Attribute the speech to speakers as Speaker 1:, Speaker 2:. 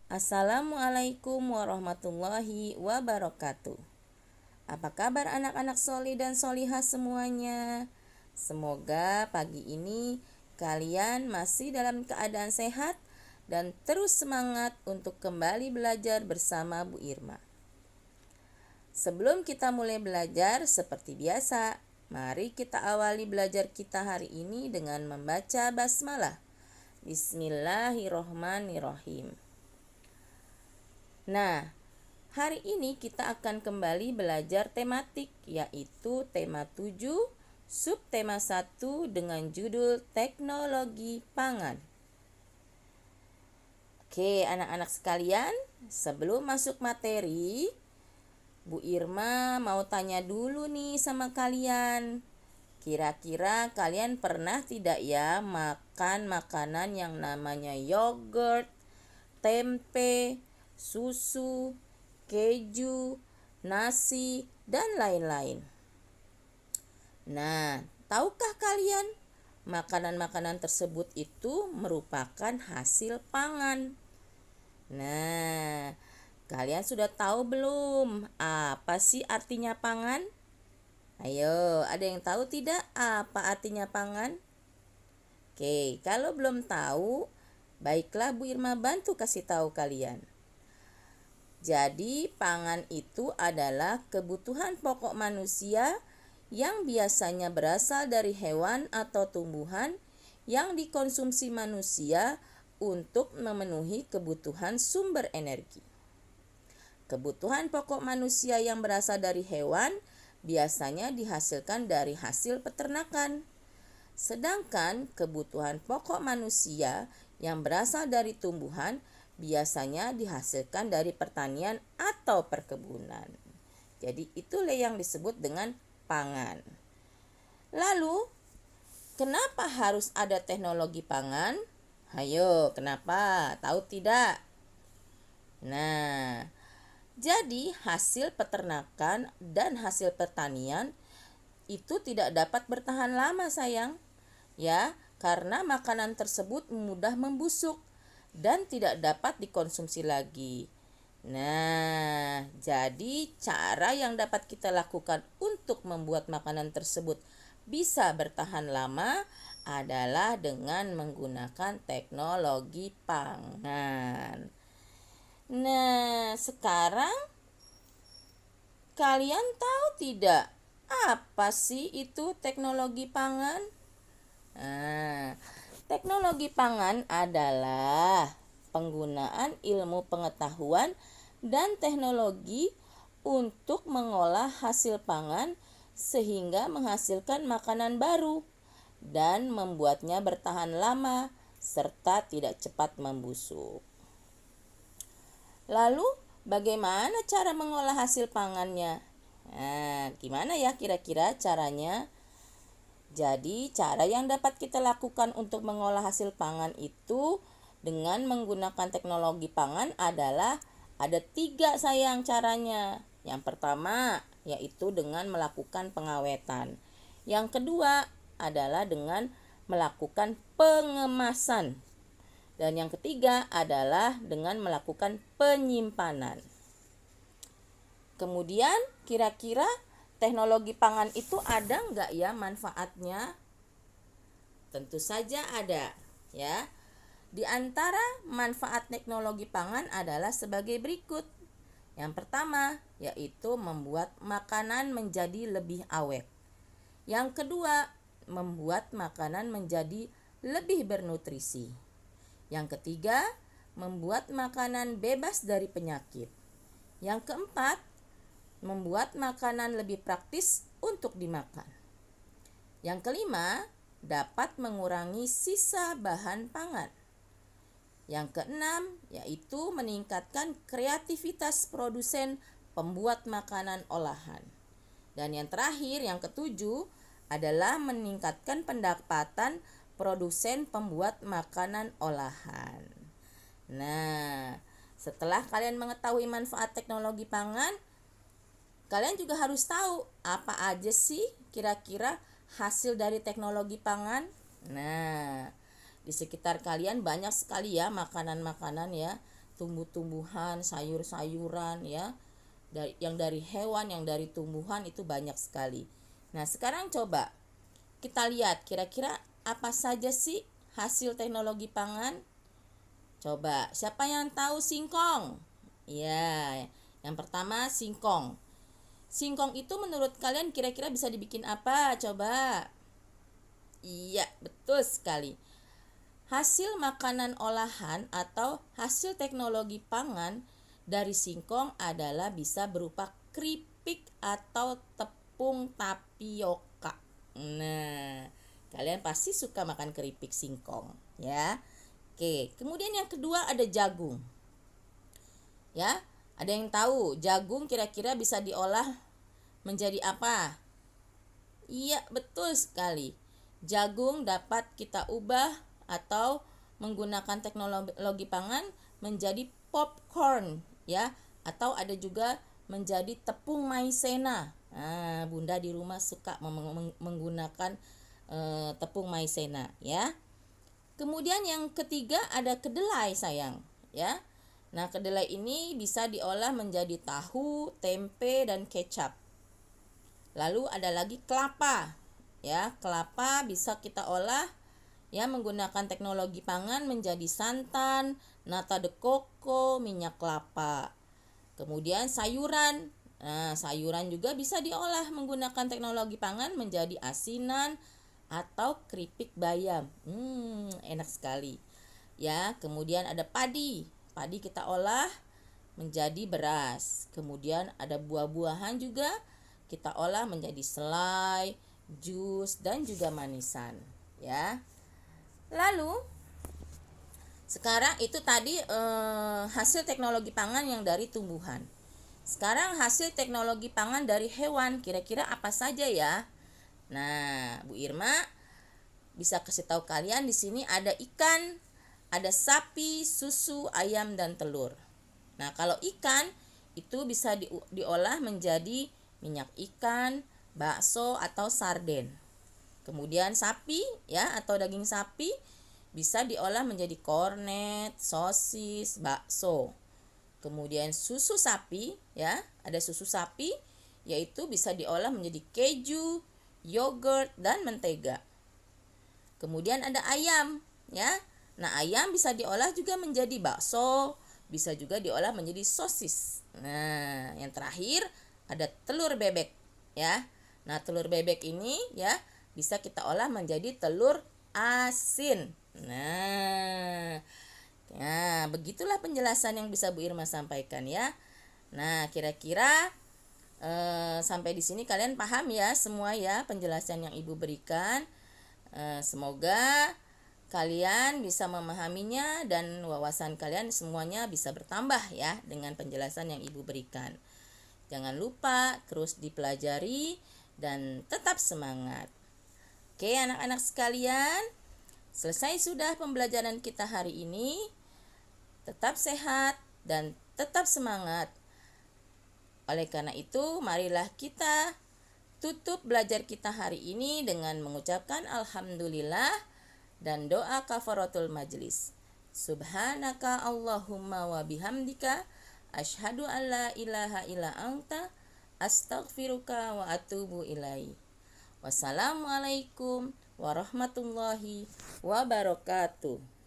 Speaker 1: Assalamualaikum warahmatullahi wabarakatuh. Apa kabar anak-anak soli dan solihah semuanya? Semoga pagi ini kalian masih dalam keadaan sehat dan terus semangat untuk kembali belajar bersama Bu Irma. Sebelum kita mulai belajar seperti biasa, mari kita awali belajar kita hari ini dengan membaca basmalah. Bismillahirrohmanirrohim. Nah, hari ini kita akan kembali belajar tematik, yaitu tema 7, subtema 1 dengan judul Teknologi Pangan. Oke, anak-anak sekalian, sebelum masuk materi, Bu Irma mau tanya dulu nih sama kalian. Kira-kira kalian pernah tidak ya makan makanan yang namanya yogurt, tempe, susu, keju, nasi, dan lain-lain? Nah, tahukah kalian makanan-makanan tersebut itu merupakan hasil pangan? Nah, kalian sudah tahu belum apa sih artinya pangan? Ayo, ada yang tahu tidak apa artinya pangan? Oke, kalau belum tahu, baiklah Bu Irma bantu kasih tahu kalian. Jadi, pangan itu adalah kebutuhan pokok manusia yang biasanya berasal dari hewan atau tumbuhan yang dikonsumsi manusia untuk memenuhi kebutuhan sumber energi. Kebutuhan pokok manusia yang berasal dari hewan biasanya dihasilkan dari hasil peternakan. Sedangkan kebutuhan pokok manusia yang berasal dari tumbuhan biasanya dihasilkan dari pertanian atau perkebunan. Jadi itulah yang disebut dengan pangan. Lalu, kenapa harus ada teknologi pangan? Ayo, kenapa? Tahu tidak? Nah, jadi hasil peternakan dan hasil pertanian itu tidak dapat bertahan lama sayang. Ya, karena makanan tersebut mudah membusuk dan tidak dapat dikonsumsi lagi. Nah, jadi cara yang dapat kita lakukan untuk membuat makanan tersebut bisa bertahan lama adalah dengan menggunakan teknologi pangan. Nah, sekarang kalian tahu tidak apa sih itu teknologi pangan? Nah, teknologi pangan adalah penggunaan ilmu pengetahuan dan teknologi untuk mengolah hasil pangan sehingga menghasilkan makanan baru dan membuatnya bertahan lama serta tidak cepat membusuk. Lalu, bagaimana cara mengolah hasil pangannya? Nah, gimana ya kira-kira caranya? Jadi, cara yang dapat kita lakukan untuk mengolah hasil pangan itu dengan menggunakan teknologi pangan adalah ada 3 sayang caranya. Yang pertama, yaitu dengan melakukan pengawetan. Yang kedua adalah dengan melakukan pengemasan. Dan yang ketiga adalah dengan melakukan penyimpanan. Kemudian kira-kira teknologi pangan itu ada nggak ya manfaatnya? Tentu saja ada ya. Di antara manfaat teknologi pangan adalah sebagai berikut. Yang pertama yaitu membuat makanan menjadi lebih awet. Yang kedua, membuat makanan menjadi lebih bernutrisi. Yang ketiga, membuat makanan bebas dari penyakit. Yang keempat, membuat makanan lebih praktis untuk dimakan. Yang kelima, dapat mengurangi sisa bahan pangan. Yang keenam, yaitu meningkatkan kreativitas produsen pembuat makanan olahan. Dan yang terakhir, yang ketujuh, adalah meningkatkan pendapatan produsen pembuat makanan olahan. Nah, setelah kalian mengetahui manfaat teknologi pangan, kalian juga harus tahu apa aja sih kira-kira hasil dari teknologi pangan. Nah, di sekitar kalian banyak sekali ya makanan-makanan ya. tumbuh-tumbuhan, sayur-sayuran ya. Yang dari hewan, yang dari tumbuhan itu banyak sekali. Nah, sekarang coba kita lihat kira-kira apa saja sih hasil teknologi pangan? Coba, siapa yang tahu singkong? Ya, yang pertama singkong. Singkong itu menurut kalian kira-kira bisa dibikin apa? Coba. Iya, betul sekali. Hasil makanan olahan atau hasil teknologi pangan dari singkong adalah bisa berupa keripik atau tepung tapioka. Nah, kalian pasti suka makan keripik singkong, ya. Oke, kemudian yang kedua ada jagung. Ya, ada yang tahu jagung kira-kira bisa diolah menjadi apa? Iya, betul sekali. Jagung dapat kita ubah atau menggunakan teknologi pangan menjadi popcorn, ya, atau ada juga menjadi tepung maizena. Nah, Bunda di rumah suka menggunakan tepung maizena, ya. Kemudian yang ketiga ada kedelai, sayang, ya. Nah, kedelai ini bisa diolah menjadi tahu, tempe, dan kecap. Lalu ada lagi kelapa. Ya, kelapa bisa kita olah ya menggunakan teknologi pangan menjadi santan, nata de coco, minyak kelapa. Kemudian sayuran. Nah, sayuran juga bisa diolah menggunakan teknologi pangan menjadi asinan atau keripik bayam. Enak sekali. Ya, kemudian ada padi. Padi kita olah menjadi beras. Kemudian ada buah-buahan juga kita olah menjadi selai, jus, dan juga manisan, ya. Lalu sekarang itu tadi hasil teknologi pangan yang dari tumbuhan. Sekarang hasil teknologi pangan dari hewan, kira-kira apa saja ya? Nah, Bu Irma bisa kasih tahu kalian di sini ada ikan, ada sapi, susu, ayam, dan telur. Nah, kalau ikan itu bisa diolah menjadi minyak ikan, bakso, atau sarden. Kemudian sapi ya atau daging sapi bisa diolah menjadi kornet, sosis, bakso. Kemudian susu sapi ya, ada susu sapi yaitu bisa diolah menjadi keju, yogurt, dan mentega. Kemudian ada ayam ya. Nah, ayam bisa diolah juga menjadi bakso, bisa juga diolah menjadi sosis. Nah, yang terakhir ada telur bebek ya. Nah, telur bebek ini ya bisa kita olah menjadi telur asin. Nah, begitulah penjelasan yang bisa Bu Irma sampaikan ya. Nah, kira-kira sampai di sini kalian paham ya semua ya penjelasan yang Ibu berikan. Semoga kalian bisa memahaminya dan wawasan kalian semuanya bisa bertambah ya dengan penjelasan yang Ibu berikan. Jangan lupa terus dipelajari dan tetap semangat. Oke, anak-anak sekalian, selesai sudah pembelajaran kita hari ini. Tetap sehat dan tetap semangat. Oleh karena itu, marilah kita tutup belajar kita hari ini dengan mengucapkan alhamdulillah dan doa kafaratul majlis. Subhanaka Allahumma wa bihamdika asyhadu an la ilaha illa anta astaghfiruka wa atubu ilaih. Wassalamualaikum warahmatullahi wabarakatuh.